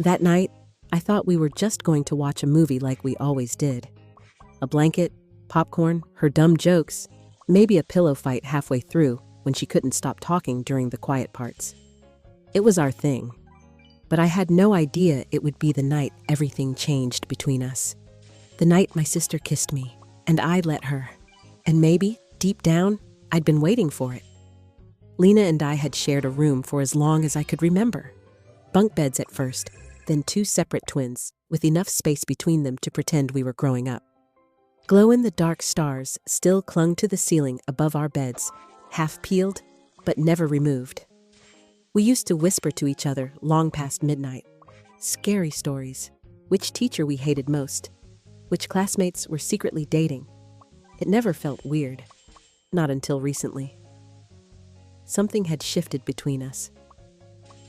That night, I thought we were just going to watch a movie like we always did. A blanket, popcorn, her dumb jokes, maybe a pillow fight halfway through when she couldn't stop talking during the quiet parts. It was our thing. But I had no idea it would be the night everything changed between us. The night my sister kissed me, and I let her. And maybe, deep down, I'd been waiting for it. Lena and I had shared a room for as long as I could remember. Bunk beds at first, then two separate twins, with enough space between them to pretend we were growing up. Glow-in-the-dark stars still clung to the ceiling above our beds, half peeled, but never removed. We used to whisper to each other long past midnight. Scary stories. Which teacher we hated most. Which classmates were secretly dating. It never felt weird. Not until recently. Something had shifted between us.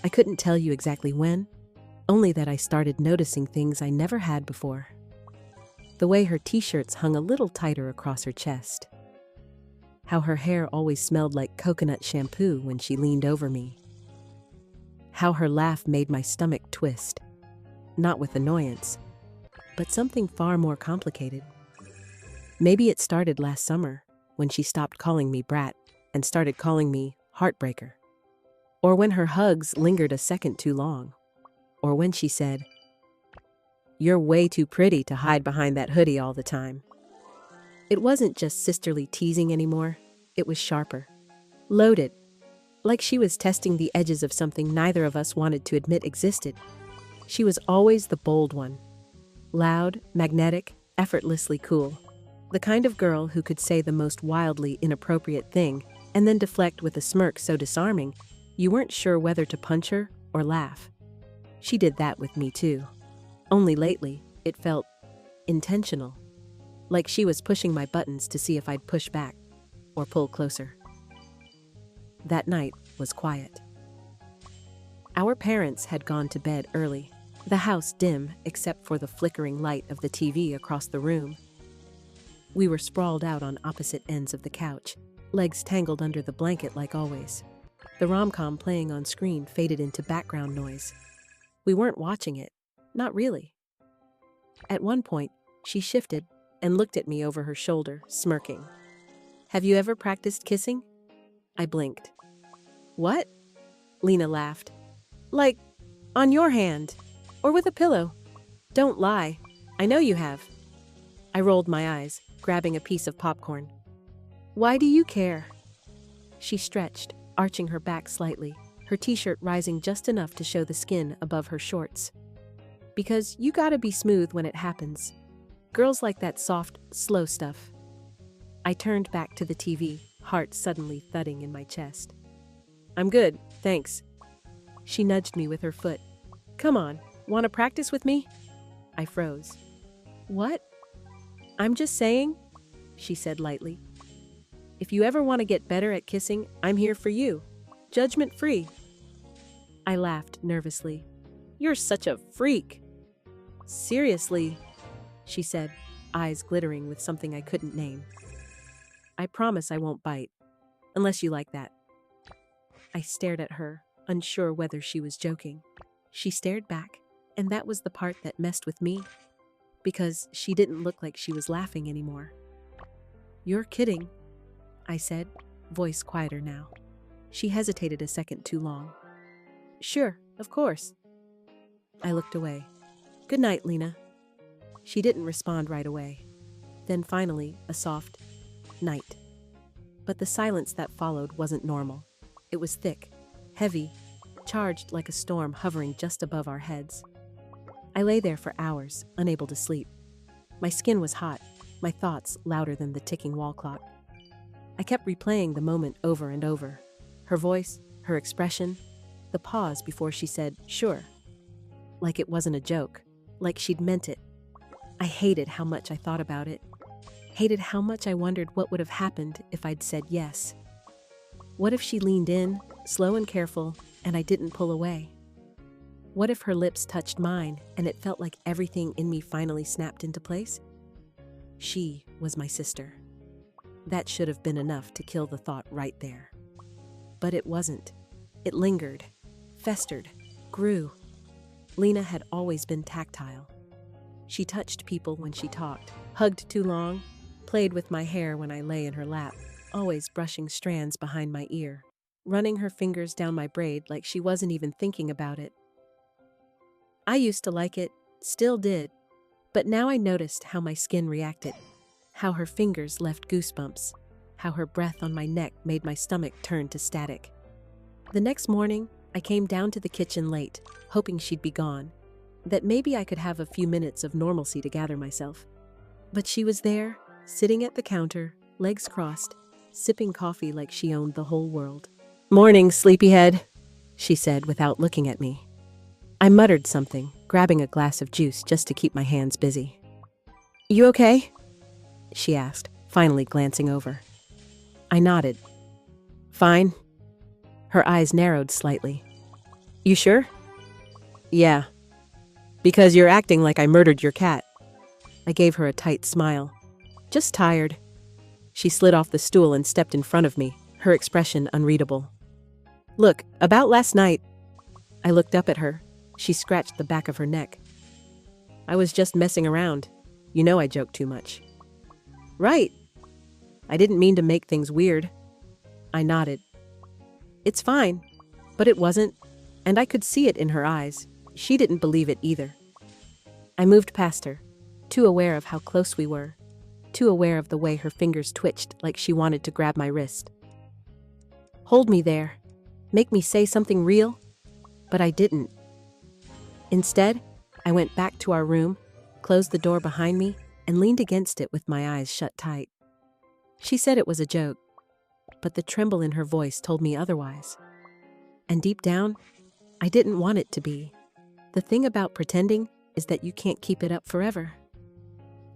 I couldn't tell you exactly when, only that I started noticing things I never had before. The way her t-shirts hung a little tighter across her chest. How her hair always smelled like coconut shampoo when she leaned over me. How her laugh made my stomach twist. Not with annoyance, but something far more complicated. Maybe it started last summer, when she stopped calling me brat and started calling me heartbreaker. Or when her hugs lingered a second too long. Or when she said, "You're way too pretty to hide behind that hoodie all the time." It wasn't just sisterly teasing anymore, it was sharper. Loaded. Like she was testing the edges of something neither of us wanted to admit existed. She was always the bold one. Loud, magnetic, effortlessly cool. The kind of girl who could say the most wildly inappropriate thing and then deflect with a smirk so disarming, you weren't sure whether to punch her or laugh. She did that with me too. Only lately, it felt intentional. Like she was pushing my buttons to see if I'd push back or pull closer. That night was quiet. Our parents had gone to bed early, the house dim except for the flickering light of the TV across the room. We were sprawled out on opposite ends of the couch, legs tangled under the blanket like always. The rom-com playing on screen faded into background noise. We weren't watching it, not really. At one point, she shifted and looked at me over her shoulder, smirking. "Have you ever practiced kissing?" I blinked. "What?" Lena laughed. "Like, on your hand, or with a pillow. Don't lie. I know you have." I rolled my eyes, grabbing a piece of popcorn. "Why do you care?" She stretched, arching her back slightly, her t-shirt rising just enough to show the skin above her shorts. "Because you gotta be smooth when it happens. Girls like that soft, slow stuff." I turned back to the TV, heart suddenly thudding in my chest. "I'm good, thanks." She nudged me with her foot. "Come on, wanna practice with me?" I froze. "What?" "I'm just saying," she said lightly. "If you ever want to get better at kissing, I'm here for you. Judgment free." I laughed nervously. "You're such a freak." "Seriously," she said, eyes glittering with something I couldn't name. "I promise I won't bite. Unless you like that." I stared at her, unsure whether she was joking. She stared back, and that was the part that messed with me. Because she didn't look like she was laughing anymore. "You're kidding," I said, voice quieter now. She hesitated a second too long. "Sure, of course." I looked away. "Good night, Lena." She didn't respond right away. Then finally, a soft night. But the silence that followed wasn't normal. It was thick, heavy, charged like a storm hovering just above our heads. I lay there for hours, unable to sleep. My skin was hot, my thoughts louder than the ticking wall clock. I kept replaying the moment over and over. Her voice, her expression, the pause before she said, "Sure." Like it wasn't a joke, like she'd meant it. I hated how much I thought about it. Hated how much I wondered what would have happened if I'd said yes. What if she leaned in, slow and careful, and I didn't pull away? What if her lips touched mine and it felt like everything in me finally snapped into place? She was my sister. That should have been enough to kill the thought right there. But it wasn't. It lingered, festered, grew. Lena had always been tactile. She touched people when she talked, hugged too long, played with my hair when I lay in her lap, always brushing strands behind my ear, running her fingers down my braid like she wasn't even thinking about it. I used to like it, still did, but now I noticed how my skin reacted, how her fingers left goosebumps, how her breath on my neck made my stomach turn to static. The next morning, I came down to the kitchen late, hoping she'd be gone, that maybe I could have a few minutes of normalcy to gather myself. But she was there, sitting at the counter, legs crossed, sipping coffee like she owned the whole world. "Morning, sleepyhead," she said without looking at me. I muttered something, grabbing a glass of juice just to keep my hands busy. "You okay?" she asked, finally glancing over. I nodded. "Fine." Her eyes narrowed slightly. "You sure?" "Yeah. Because you're acting like I murdered your cat." I gave her a tight smile. "Just tired." She slid off the stool and stepped in front of me, her expression unreadable. "Look, about last night." I looked up at her. She scratched the back of her neck. "I was just messing around. You know I joke too much." "Right. I didn't mean to make things weird." I nodded. "It's fine." But it wasn't, and I could see it in her eyes. She didn't believe it either. I moved past her, too aware of how close we were, too aware of the way her fingers twitched like she wanted to grab my wrist. "Hold me there. Make me say something real." But I didn't. Instead, I went back to our room, closed the door behind me, and leaned against it with my eyes shut tight. She said it was a joke, but the tremble in her voice told me otherwise. And deep down, I didn't want it to be. The thing about pretending is that you can't keep it up forever.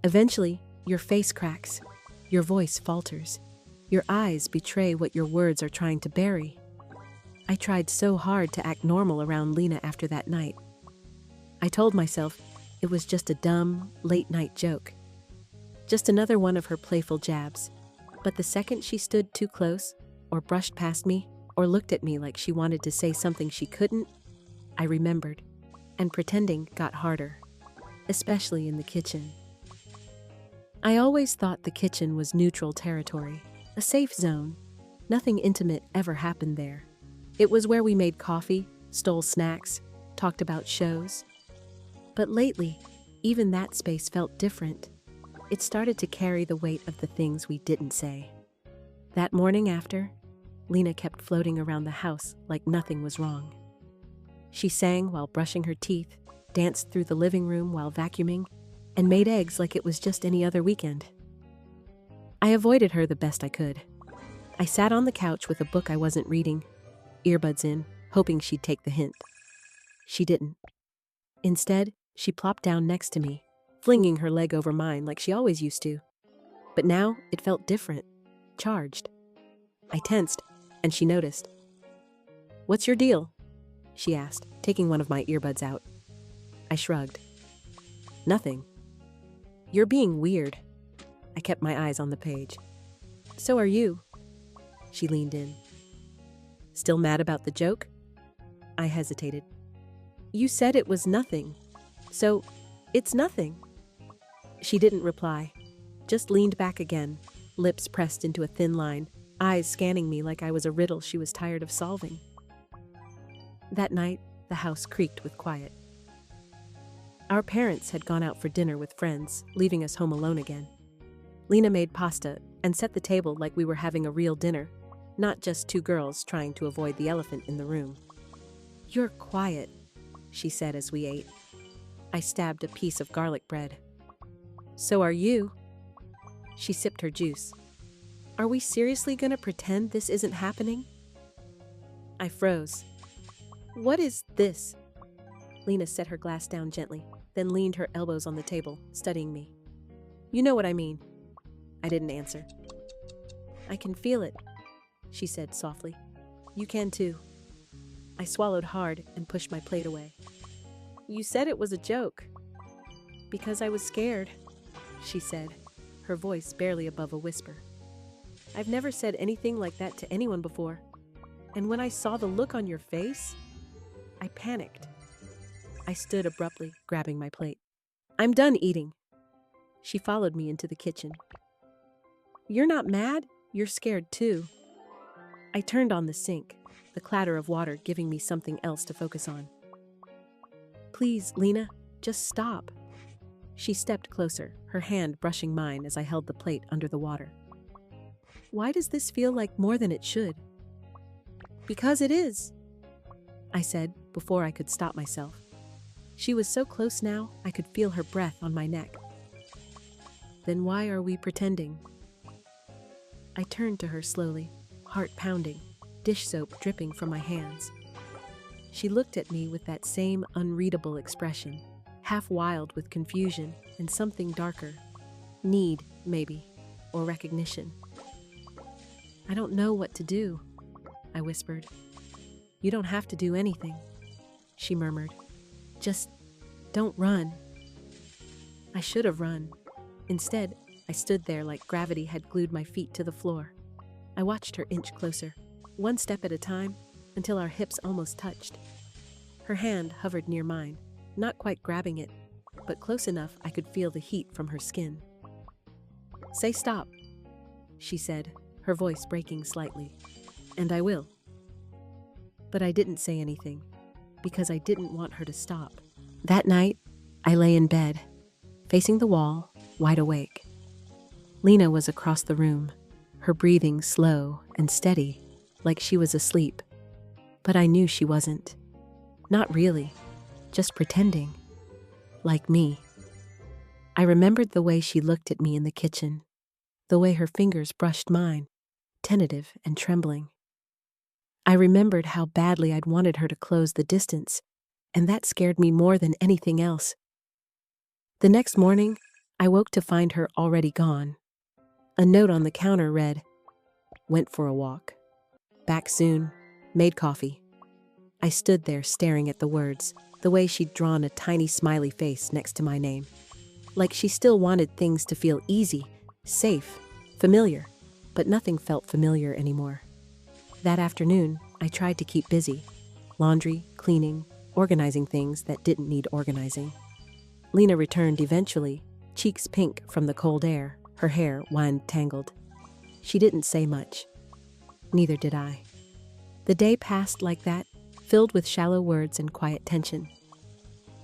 Eventually, your face cracks, your voice falters, your eyes betray what your words are trying to bury. I tried so hard to act normal around Lena after that night. I told myself it was just a dumb, late-night joke. Just another one of her playful jabs. But the second she stood too close, or brushed past me, or looked at me like she wanted to say something she couldn't, I remembered, and pretending got harder, especially in the kitchen. I always thought the kitchen was neutral territory, a safe zone. Nothing intimate ever happened there. It was where we made coffee, stole snacks, talked about shows. But lately, even that space felt different. It started to carry the weight of the things we didn't say. That morning after, Lena kept floating around the house like nothing was wrong. She sang while brushing her teeth, danced through the living room while vacuuming, and made eggs like it was just any other weekend. I avoided her the best I could. I sat on the couch with a book I wasn't reading, earbuds in, hoping she'd take the hint. She didn't. Instead, she plopped down next to me, flinging her leg over mine like she always used to. But now it felt different, charged. I tensed, and she noticed. "What's your deal?" she asked, taking one of my earbuds out. I shrugged. "Nothing." "You're being weird." I kept my eyes on the page. "So are you." She leaned in. "Still mad about the joke?" I hesitated. "You said it was nothing. So, it's nothing." She didn't reply, just leaned back again, lips pressed into a thin line, eyes scanning me like I was a riddle she was tired of solving. That night, the house creaked with quiet. Our parents had gone out for dinner with friends, leaving us home alone again. Lena made pasta and set the table like we were having a real dinner, not just two girls trying to avoid the elephant in the room. "You're quiet," she said as we ate. I stabbed a piece of garlic bread. "So are you." She sipped her juice. "Are we seriously gonna pretend this isn't happening?" I froze. "What is this?" Lena set her glass down gently, then leaned her elbows on the table, studying me. "You know what I mean." I didn't answer. "I can feel it," she said softly. "You can too." I swallowed hard and pushed my plate away. "You said it was a joke." "Because I was scared," she said, her voice barely above a whisper. "I've never said anything like that to anyone before. And when I saw the look on your face, I panicked." I stood abruptly, grabbing my plate. I'm done eating. She followed me into the kitchen. You're not mad? You're scared too. I turned on the sink, the clatter of water giving me something else to focus on. Please, Lena, just stop. She stepped closer, her hand brushing mine as I held the plate under the water. Why does this feel like more than it should? Because it is, I said before I could stop myself. She was so close now, I could feel her breath on my neck. Then why are we pretending? I turned to her slowly, heart pounding, dish soap dripping from my hands. She looked at me with that same unreadable expression, half wild with confusion and something darker. Need, maybe, or recognition. I don't know what to do, I whispered. You don't have to do anything, she murmured. Just don't run. I should have run. Instead, I stood there like gravity had glued my feet to the floor. I watched her inch closer, one step at a time, until our hips almost touched. Her hand hovered near mine, not quite grabbing it, but close enough I could feel the heat from her skin. Say stop, she said, her voice breaking slightly. And I will. But I didn't say anything, because I didn't want her to stop. That night, I lay in bed, facing the wall, wide awake. Lena was across the room, her breathing slow and steady, like she was asleep. But I knew she wasn't. Not really, just pretending. Like me. I remembered the way she looked at me in the kitchen, the way her fingers brushed mine, tentative and trembling. I remembered how badly I'd wanted her to close the distance, and that scared me more than anything else. The next morning, I woke to find her already gone. A note on the counter read, "Went for a walk. Back soon. Made coffee." I stood there staring at the words, the way she'd drawn a tiny smiley face next to my name. Like she still wanted things to feel easy, safe, familiar, but nothing felt familiar anymore. That afternoon, I tried to keep busy. Laundry, cleaning, organizing things that didn't need organizing. Lena returned eventually, cheeks pink from the cold air, her hair wind-tangled. She didn't say much. Neither did I. The day passed like that, filled with shallow words and quiet tension.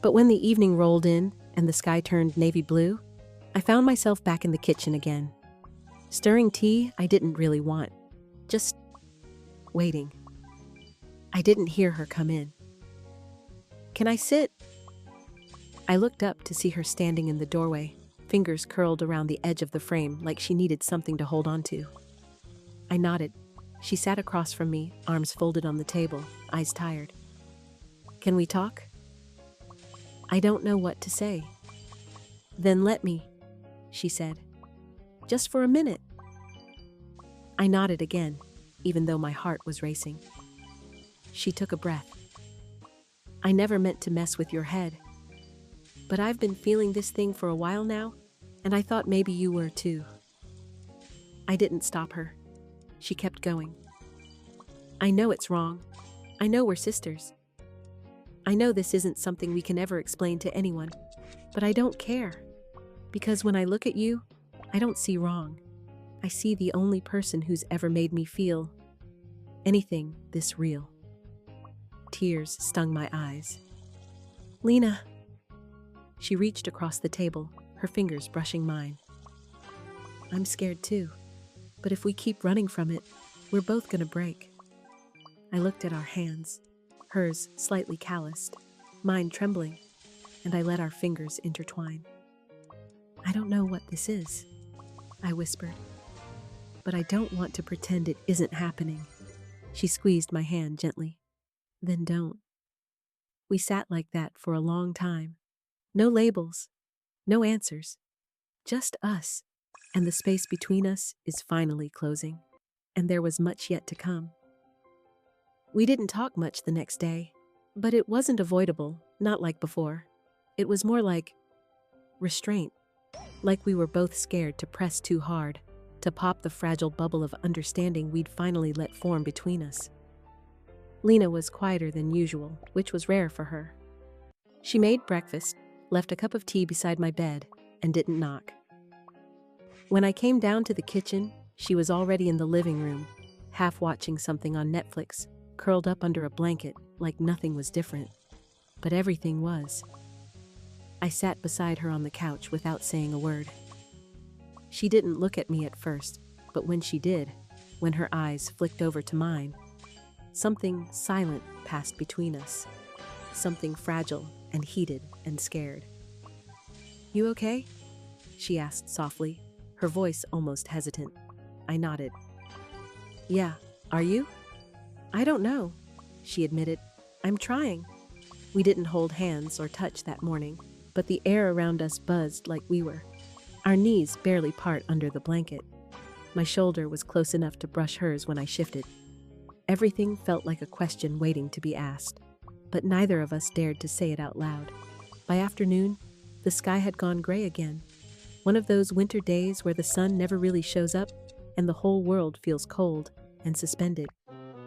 But when the evening rolled in and the sky turned navy blue, I found myself back in the kitchen again. Stirring tea I didn't really want. Just waiting. I didn't hear her come in. Can I sit? I looked up to see her standing in the doorway, fingers curled around the edge of the frame like she needed something to hold on to. I nodded. She sat across from me, arms folded on the table, eyes tired. Can we talk? I don't know what to say. Then let me, she said. Just for a minute. I nodded again, even though my heart was racing. She took a breath. I never meant to mess with your head. But I've been feeling this thing for a while now, and I thought maybe you were too. I didn't stop her. She kept going. I know it's wrong. I know we're sisters. I know this isn't something we can ever explain to anyone, but I don't care. Because when I look at you, I don't see wrong. I see the only person who's ever made me feel anything this real. Tears stung my eyes. Lena. She reached across the table, her fingers brushing mine. I'm scared too, but if we keep running from it, we're both gonna break. I looked at our hands, hers slightly calloused, mine trembling, and I let our fingers intertwine. I don't know what this is, I whispered, but I don't want to pretend it isn't happening. She squeezed my hand gently. Then don't. We sat like that for a long time. No labels, no answers, just us, and the space between us is finally closing, and there was much yet to come. We didn't talk much the next day, but it wasn't avoidable, not like before. It was more like restraint, like we were both scared to press too hard, to pop the fragile bubble of understanding we'd finally let form between us. Lena was quieter than usual, which was rare for her. She made breakfast, left a cup of tea beside my bed, and didn't knock. When I came down to the kitchen, she was already in the living room, half watching something on Netflix, curled up under a blanket like nothing was different. But everything was. I sat beside her on the couch without saying a word. She didn't look at me at first, but when she did, when her eyes flicked over to mine, something silent passed between us. Something fragile and heated and scared. "You okay?" she asked softly, her voice almost hesitant. I nodded. "Yeah, are you?" "I don't know," she admitted. "I'm trying." We didn't hold hands or touch that morning, but the air around us buzzed like we were. Our knees barely part under the blanket. My shoulder was close enough to brush hers when I shifted. Everything felt like a question waiting to be asked, but neither of us dared to say it out loud. By afternoon, the sky had gone gray again. One of those winter days where the sun never really shows up and the whole world feels cold and suspended.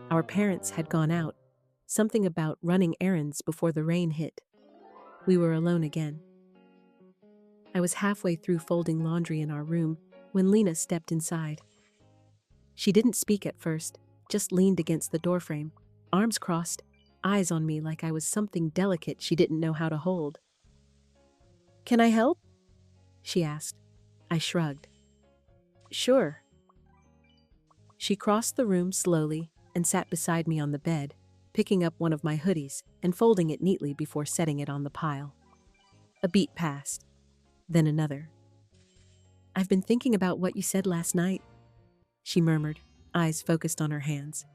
Our parents had gone out, something about running errands before the rain hit. We were alone again. I was halfway through folding laundry in our room when Lena stepped inside. She didn't speak at first, just leaned against the doorframe, arms crossed, eyes on me like I was something delicate she didn't know how to hold. "Can I help?" she asked. I shrugged. "Sure." She crossed the room slowly and sat beside me on the bed, picking up one of my hoodies and folding it neatly before setting it on the pile. A beat passed, then another. "I've been thinking about what you said last night," she murmured, eyes focused on her hands.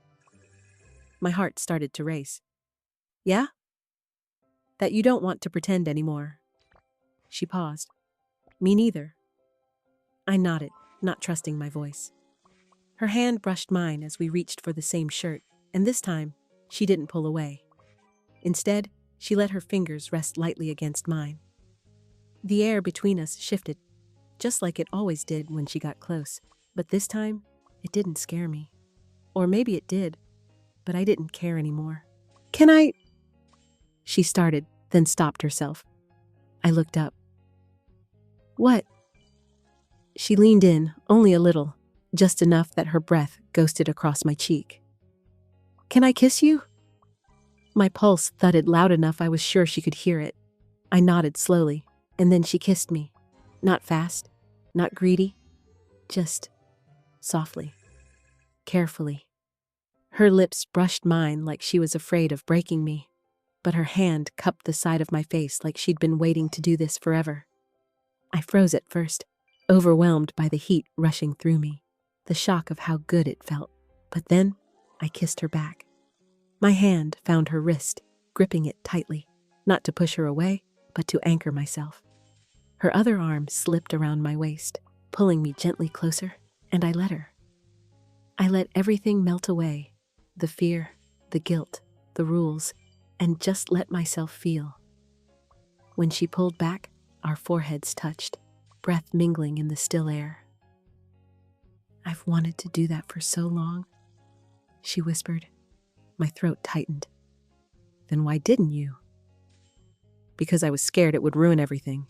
My heart started to race. "Yeah?" "That you don't want to pretend anymore." She paused. "Me neither." I nodded, not trusting my voice. Her hand brushed mine as we reached for the same shirt, and this time, she didn't pull away. Instead, she let her fingers rest lightly against mine. The air between us shifted, just like it always did when she got close, but this time, it didn't scare me. Or maybe it did, but I didn't care anymore. "Can I—" she started, then stopped herself. I looked up. "What?" She leaned in, only a little, just enough that her breath ghosted across my cheek. "Can I kiss you?" My pulse thudded loud enough I was sure she could hear it. I nodded slowly, and then she kissed me. Not fast, not greedy, just softly, carefully. Her lips brushed mine like she was afraid of breaking me, but her hand cupped the side of my face like she'd been waiting to do this forever. I froze at first, overwhelmed by the heat rushing through me, the shock of how good it felt. But then I kissed her back. My hand found her wrist, gripping it tightly, not to push her away, but to anchor myself. Her other arm slipped around my waist, pulling me gently closer, and I let her. I let everything melt away, the fear, the guilt, the rules, and just let myself feel. When she pulled back, our foreheads touched, breath mingling in the still air. "I've wanted to do that for so long," she whispered. My throat tightened. "Then why didn't you?" "Because I was scared it would ruin everything."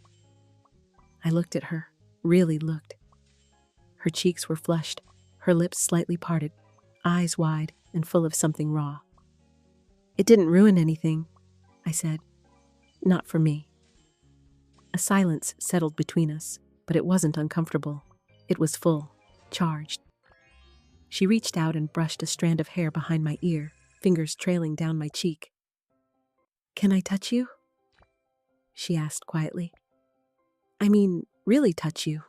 I looked at her, really looked. Her cheeks were flushed, her lips slightly parted, eyes wide and full of something raw. "It didn't ruin anything," I said. "Not for me." A silence settled between us, but it wasn't uncomfortable. It was full, charged. She reached out and brushed a strand of hair behind my ear, fingers trailing down my cheek. "Can I touch you?" she asked quietly. "I mean, really touch you."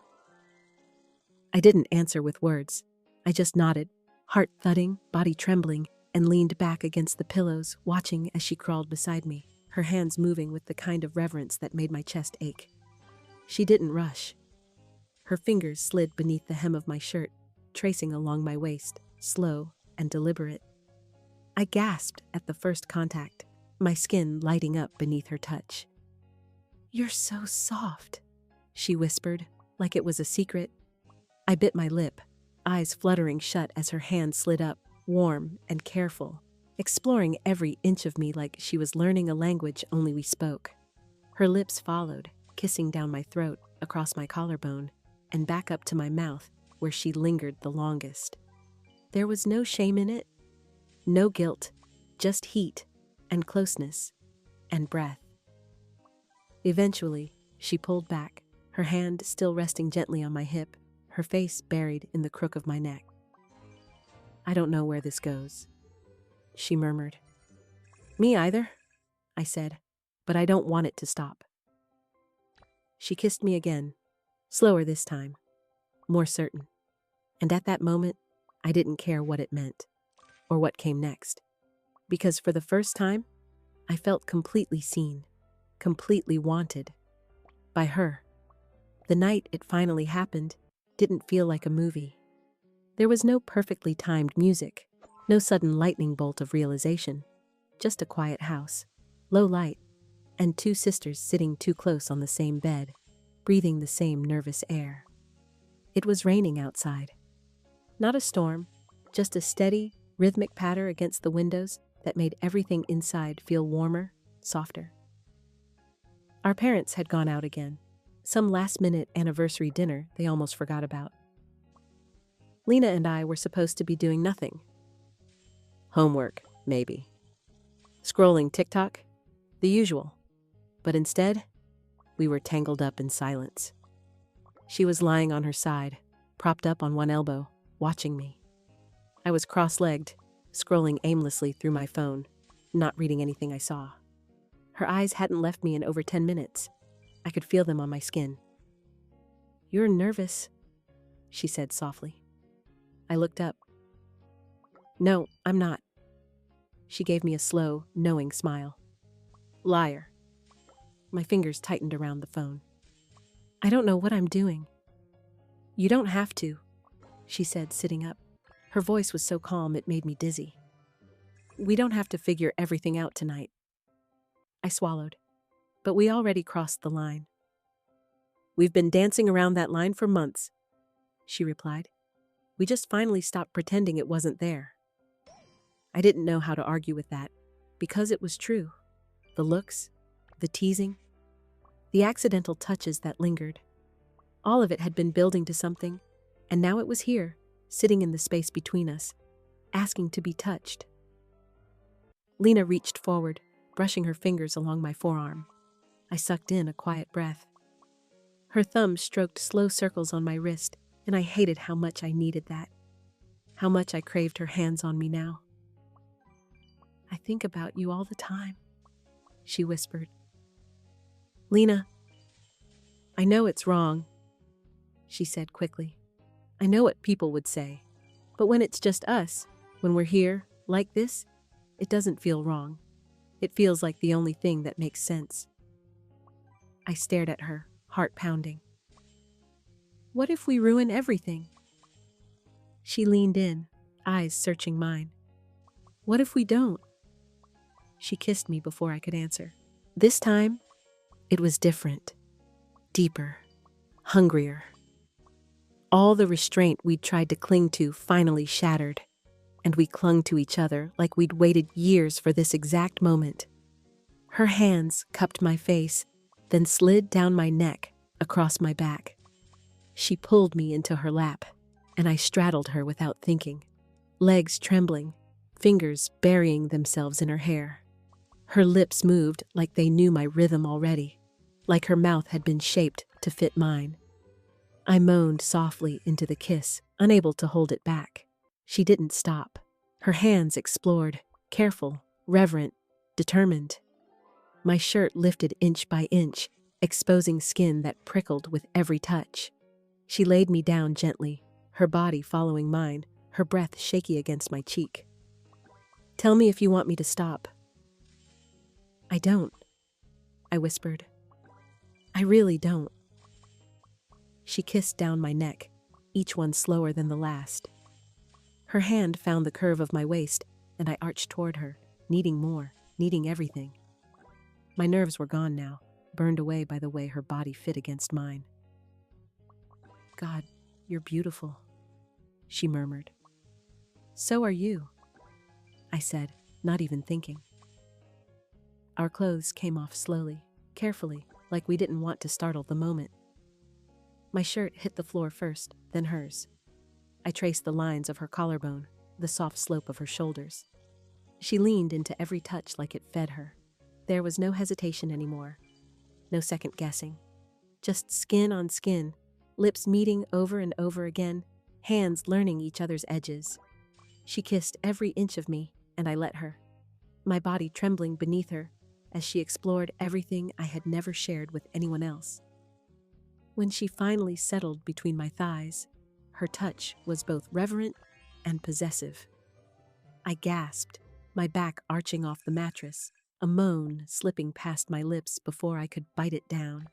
I didn't answer with words. I just nodded, heart thudding, body trembling, and leaned back against the pillows, watching as she crawled beside me, her hands moving with the kind of reverence that made my chest ache. She didn't rush. Her fingers slid beneath the hem of my shirt, tracing along my waist, slow and deliberate. I gasped at the first contact, my skin lighting up beneath her touch. "You're so soft," she whispered, like it was a secret. I bit my lip, eyes fluttering shut as her hand slid up, warm and careful, exploring every inch of me like she was learning a language only we spoke. Her lips followed, kissing down my throat, across my collarbone, and back up to my mouth, where she lingered the longest. There was no shame in it, no guilt, just heat and closeness and breath. Eventually, she pulled back, her hand still resting gently on my hip, her face buried in the crook of my neck. "I don't know where this goes," she murmured. "Me either," I said, "but I don't want it to stop." She kissed me again, slower this time, more certain. And at that moment, I didn't care what it meant, or what came next. Because for the first time, I felt completely seen, completely wanted. By her. The night it finally happened didn't feel like a movie. There was no perfectly timed music, no sudden lightning bolt of realization, just a quiet house, low light, and two sisters sitting too close on the same bed, breathing the same nervous air. It was raining outside. Not a storm, just a steady, rhythmic patter against the windows that made everything inside feel warmer, softer. Our parents had gone out again, some last-minute anniversary dinner they almost forgot about. Lena and I were supposed to be doing nothing. Homework, maybe. Scrolling TikTok, the usual. But instead, we were tangled up in silence. She was lying on her side, propped up on one elbow, watching me. I was cross-legged, scrolling aimlessly through my phone, not reading anything I saw. Her eyes hadn't left me in over 10 minutes. I could feel them on my skin. "You're nervous," she said softly. I looked up. "No, I'm not." She gave me a slow, knowing smile. "Liar." My fingers tightened around the phone. "I don't know what I'm doing." "You don't have to," she said, sitting up. Her voice was so calm it made me dizzy. "We don't have to figure everything out tonight." I swallowed. "But we already crossed the line." "We've been dancing around that line for months," she replied. "We just finally stopped pretending it wasn't there." I didn't know how to argue with that, because it was true. The looks, the teasing, the accidental touches that lingered. All of it had been building to something, and now it was here, sitting in the space between us, asking to be touched. Lena reached forward, brushing her fingers along my forearm. I sucked in a quiet breath. Her thumb stroked slow circles on my wrist, and I hated how much I needed that. How much I craved her hands on me now. "I think about you all the time," she whispered. "Lena, I know it's wrong," she said quickly. "I know what people would say. But when it's just us, when we're here, like this, it doesn't feel wrong. It feels like the only thing that makes sense." I stared at her, heart pounding. "What if we ruin everything?" She leaned in, eyes searching mine. "What if we don't?" She kissed me before I could answer. This time, it was different, deeper, hungrier. All the restraint we'd tried to cling to finally shattered, and we clung to each other like we'd waited years for this exact moment. Her hands cupped my face, then slid down my neck, across my back. She pulled me into her lap, and I straddled her without thinking, legs trembling, fingers burying themselves in her hair. Her lips moved like they knew my rhythm already, like her mouth had been shaped to fit mine. I moaned softly into the kiss, unable to hold it back. She didn't stop. Her hands explored, careful, reverent, determined. My shirt lifted inch by inch, exposing skin that prickled with every touch. She laid me down gently, her body following mine, her breath shaky against my cheek. "Tell me if you want me to stop." "I don't," I whispered. "I really don't." She kissed down my neck, each one slower than the last. Her hand found the curve of my waist, and I arched toward her, needing more, needing everything. My nerves were gone now, burned away by the way her body fit against mine. "God, you're beautiful," she murmured. "So are you," I said, not even thinking. Our clothes came off slowly, carefully, like we didn't want to startle the moment. My shirt hit the floor first, then hers. I traced the lines of her collarbone, the soft slope of her shoulders. She leaned into every touch like it fed her. There was no hesitation anymore, no second guessing. Just skin on skin, lips meeting over and over again, hands learning each other's edges. She kissed every inch of me, and I let her, my body trembling beneath her as she explored everything I had never shared with anyone else. When she finally settled between my thighs, her touch was both reverent and possessive. I gasped, my back arching off the mattress, a moan slipping past my lips before I could bite it down.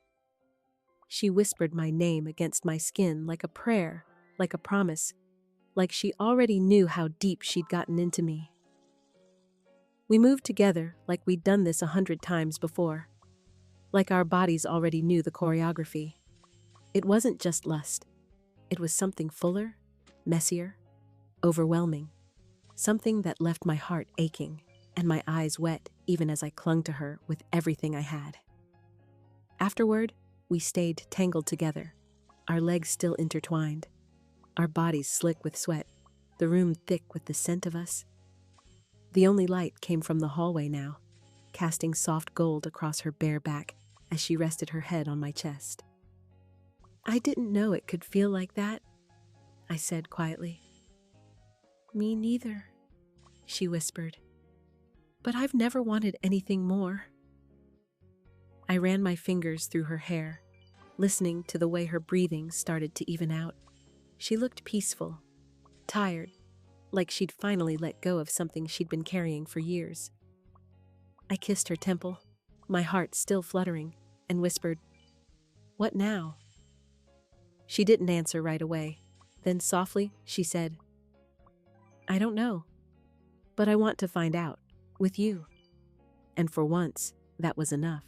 She whispered my name against my skin like a prayer, like a promise, like she already knew how deep she'd gotten into me. We moved together like we'd done this 100 times before, like our bodies already knew the choreography. It wasn't just lust. It was something fuller, messier, overwhelming, something that left my heart aching and my eyes wet even as I clung to her with everything I had. Afterward, we stayed tangled together, our legs still intertwined, our bodies slick with sweat, the room thick with the scent of us. The only light came from the hallway now, casting soft gold across her bare back as she rested her head on my chest. "I didn't know it could feel like that," I said quietly. "Me neither," she whispered. "But I've never wanted anything more." I ran my fingers through her hair, listening to the way her breathing started to even out. She looked peaceful, tired, like she'd finally let go of something she'd been carrying for years. I kissed her temple, my heart still fluttering, and whispered, "What now?" She didn't answer right away. Then softly, she said, "I don't know, but I want to find out, with you." And for once, that was enough.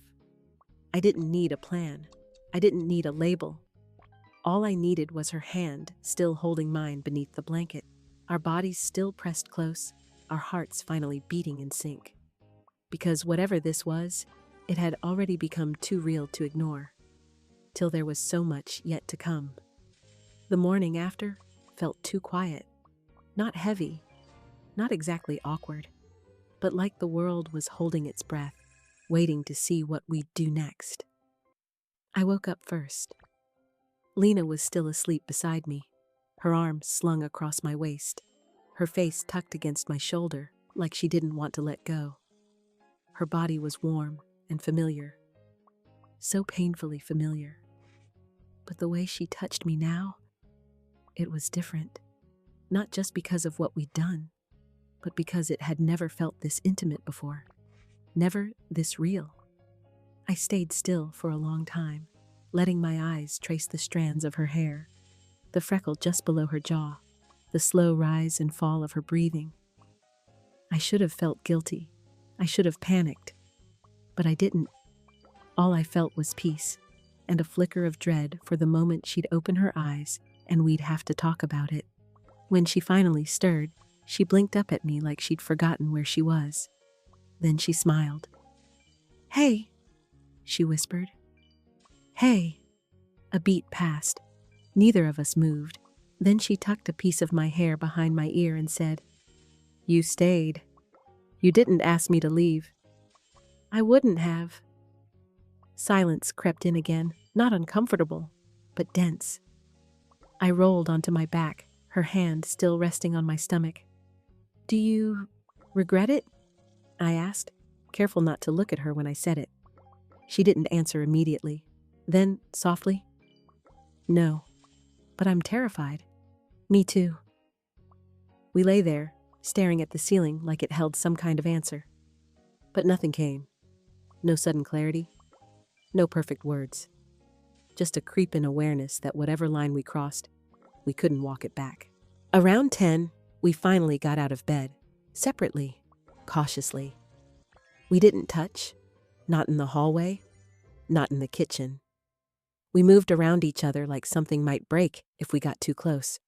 I didn't need a plan. I didn't need a label. All I needed was her hand still holding mine beneath the blanket, our bodies still pressed close, our hearts finally beating in sync. Because whatever this was, it had already become too real to ignore, till there was so much yet to come. The morning after felt too quiet, not heavy, not exactly awkward, but like the world was holding its breath, waiting to see what we'd do next. I woke up first. Lena was still asleep beside me, her arms slung across my waist, her face tucked against my shoulder like she didn't want to let go. Her body was warm and familiar, so painfully familiar. But the way she touched me now, it was different, not just because of what we'd done, but because it had never felt this intimate before, never this real. I stayed still for a long time, letting my eyes trace the strands of her hair, the freckle just below her jaw, the slow rise and fall of her breathing. I should have felt guilty. I should have panicked. But I didn't. All I felt was peace and a flicker of dread for the moment she'd open her eyes and we'd have to talk about it. When she finally stirred, she blinked up at me like she'd forgotten where she was. Then she smiled. "Hey," she whispered. "Hey." A beat passed. Neither of us moved. Then she tucked a piece of my hair behind my ear and said, "You stayed. You didn't ask me to leave." "I wouldn't have." Silence crept in again, not uncomfortable, but dense. I rolled onto my back, her hand still resting on my stomach. "Do you regret it?" I asked, careful not to look at her when I said it. She didn't answer immediately. Then, softly, "No, but I'm terrified." "Me too." We lay there, staring at the ceiling like it held some kind of answer. But nothing came. No sudden clarity. No perfect words. Just a creeping awareness that whatever line we crossed, we couldn't walk it back. Around 10, we finally got out of bed, separately, cautiously. We didn't touch, not in the hallway, not in the kitchen. We moved around each other like something might break if we got too close.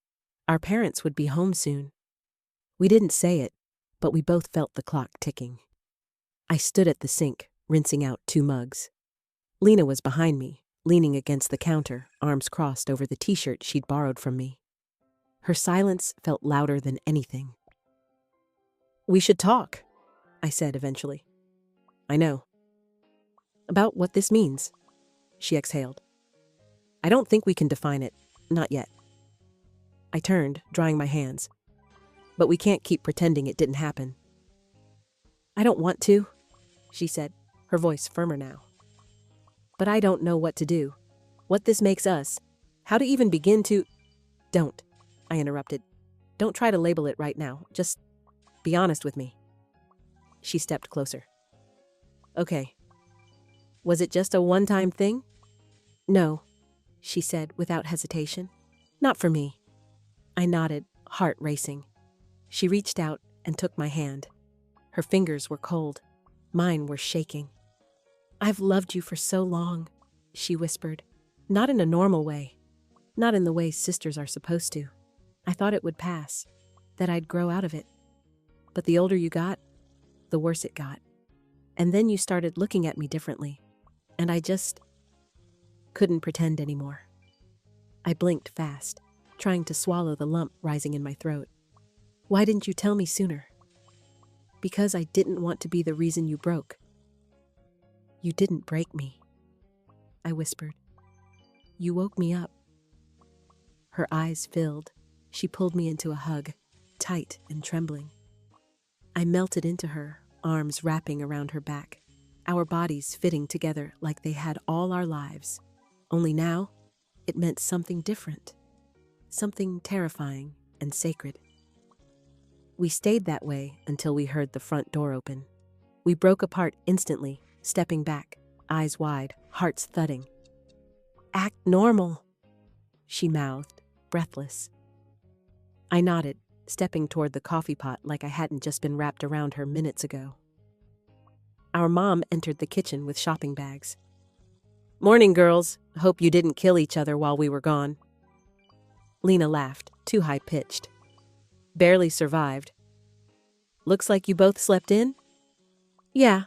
Our parents would be home soon. We didn't say it, but we both felt the clock ticking. I stood at the sink, rinsing out 2 mugs. Lena was behind me, leaning against the counter, arms crossed over the t-shirt she'd borrowed from me. Her silence felt louder than anything. "We should talk," I said eventually. "I know." "About what this means," she exhaled. "I don't think we can define it, not yet." I turned, drying my hands. "But we can't keep pretending it didn't happen." "I don't want to," she said, her voice firmer now. "But I don't know what to do, what this makes us, how to even begin to—" "Don't," I interrupted. "Don't try to label it right now. Just be honest with me." She stepped closer. "Okay. Was it just a one-time thing?" "No," she said without hesitation. "Not for me." I nodded, heart racing. She reached out and took my hand. Her fingers were cold. Mine were shaking. "I've loved you for so long," she whispered. "Not in a normal way. Not in the way sisters are supposed to. I thought it would pass, that I'd grow out of it. But the older you got, the worse it got. And then you started looking at me differently, and I just couldn't pretend anymore." I blinked fast, trying to swallow the lump rising in my throat. "Why didn't you tell me sooner?" "Because I didn't want to be the reason you broke." "You didn't break me," I whispered. "You woke me up." Her eyes filled. She pulled me into a hug, tight and trembling. I melted into her, arms wrapping around her back, our bodies fitting together like they had all our lives. Only now, it meant something different, something terrifying and sacred. We stayed that way until we heard the front door open. We broke apart instantly, stepping back, eyes wide, hearts thudding. "Act normal," she mouthed, breathless. I nodded, stepping toward the coffee pot like I hadn't just been wrapped around her minutes ago. Our mom entered the kitchen with shopping bags. "Morning, girls. Hope you didn't kill each other while we were gone." Lena laughed, too high-pitched. "Barely survived. Looks like you both slept in?" "Yeah,"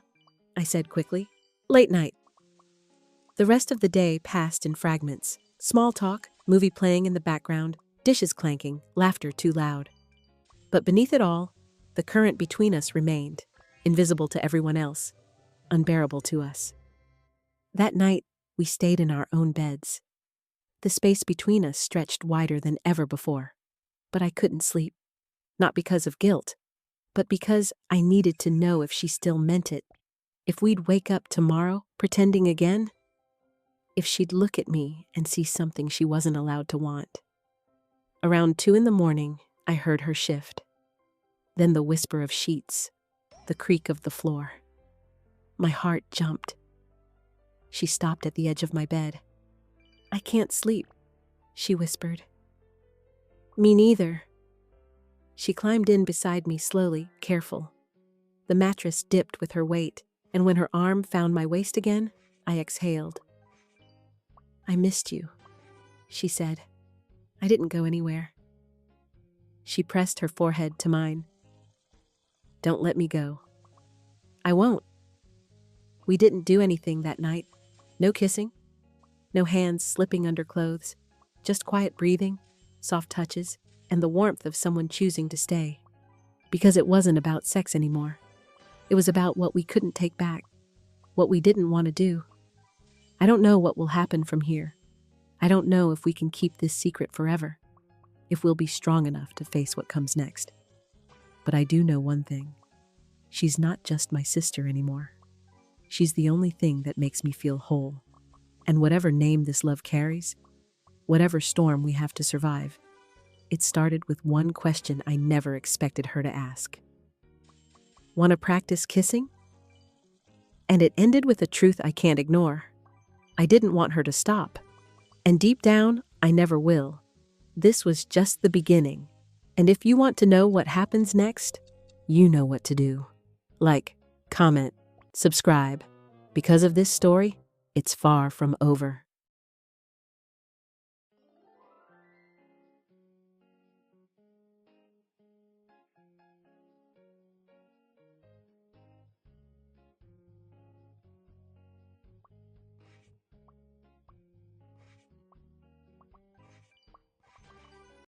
I said quickly. "Late night." The rest of the day passed in fragments. Small talk, movie playing in the background, dishes clanking, laughter too loud. But beneath it all, the current between us remained, invisible to everyone else, unbearable to us. That night, we stayed in our own beds. The space between us stretched wider than ever before. But I couldn't sleep. Not because of guilt, but because I needed to know if she still meant it. If we'd wake up tomorrow, pretending again. If she'd look at me and see something she wasn't allowed to want. Around 2 a.m, I heard her shift. Then the whisper of sheets, the creak of the floor. My heart jumped. She stopped at the edge of my bed. "I can't sleep," she whispered. "Me neither." She climbed in beside me slowly, careful. The mattress dipped with her weight, and when her arm found my waist again, I exhaled. "I missed you," she said. "I didn't go anywhere." She pressed her forehead to mine. "Don't let me go." "I won't." We didn't do anything that night. No kissing. No hands slipping under clothes. Just quiet breathing, soft touches, and the warmth of someone choosing to stay. Because it wasn't about sex anymore. It was about what we couldn't take back. What we didn't want to do. I don't know what will happen from here. I don't know if we can keep this secret forever. If we'll be strong enough to face what comes next. But I do know one thing. She's not just my sister anymore. She's the only thing that makes me feel whole. And whatever name this love carries, whatever storm we have to survive, it started with one question I never expected her to ask. "Want to practice kissing?" And it ended with a truth I can't ignore. I didn't want her to stop. And deep down, I never will. This was just the beginning. And if you want to know what happens next, you know what to do. Like, comment, subscribe. Because of this story, it's far from over.